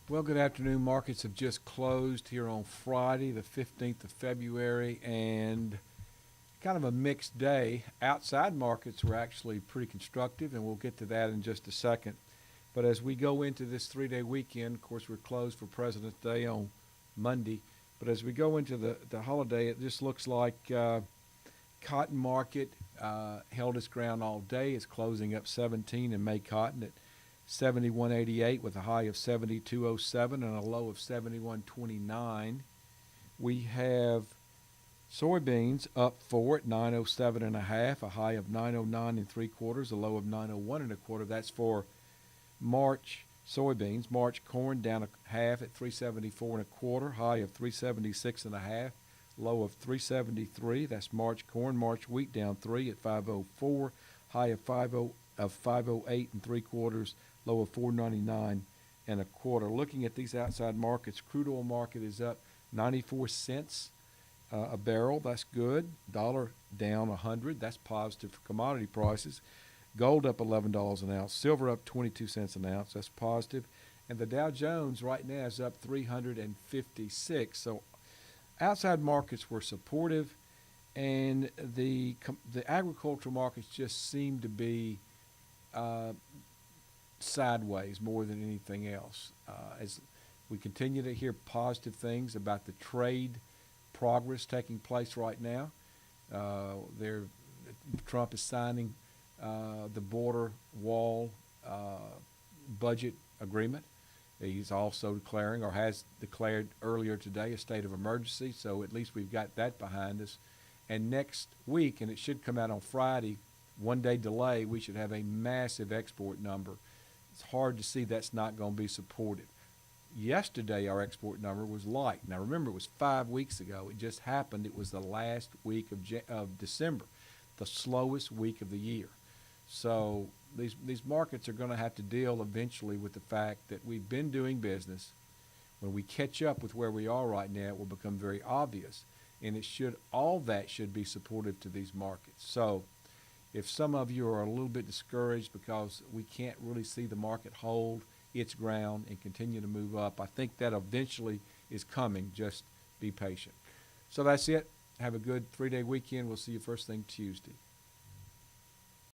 Well, good afternoon. Markets have just closed here on Friday, the 15th of February, and kind of a mixed day. Outside markets were actually pretty constructive, and we'll get to that in just a second. But as we go into this 3 day weekend, of course, we're closed for President's Day on Monday. But as we go into the holiday, it just looks like cotton market held its ground all day. It's closing up 17 in May cotton at 71.88 with a high of 72.07 and a low of 71.29. We have soybeans up 4 at 907 and a half, a high of 909 and three quarters, a low of 901 and a quarter. That's for March soybeans. March corn down a half at 374 and a quarter, high of 376 and a half, low of 373. That's March corn. March wheat down 3 at 504, high of 508 and three quarters, low of 499 and a quarter. Looking at these outside markets, crude oil market is up 94 cents a barrel. That's good. Dollar down 100. That's positive for commodity prices. Gold up $11 an ounce. Silver up 22 cents an ounce. That's positive. And the Dow Jones right now is up 356. So outside markets were supportive, and the agricultural markets just seem to be sideways more than anything else. As we continue to hear positive things about the trade progress taking place right now, Trump is signing the border wall budget agreement. He's also declaring, or has declared earlier today, a state of emergency. So at least we've got that behind us. And next week, and it should come out on Friday, 1 day delay, we should have a massive export number. It's hard to see that's not going to be supported. Yesterday, our export number was light. Now, remember, it was 5 weeks ago. It just happened. It was the last week of December, the slowest week of the year. So these markets are going to have to deal eventually with the fact that we've been doing business. When we catch up with where we are right now, it will become very obvious, and all that should be supportive to these markets. So if some of you are a little bit discouraged because we can't really see the market hold its ground and continue to move up, I think that eventually is coming. Just be patient. So that's it. Have a good 3 day weekend. We'll see you first thing Tuesday.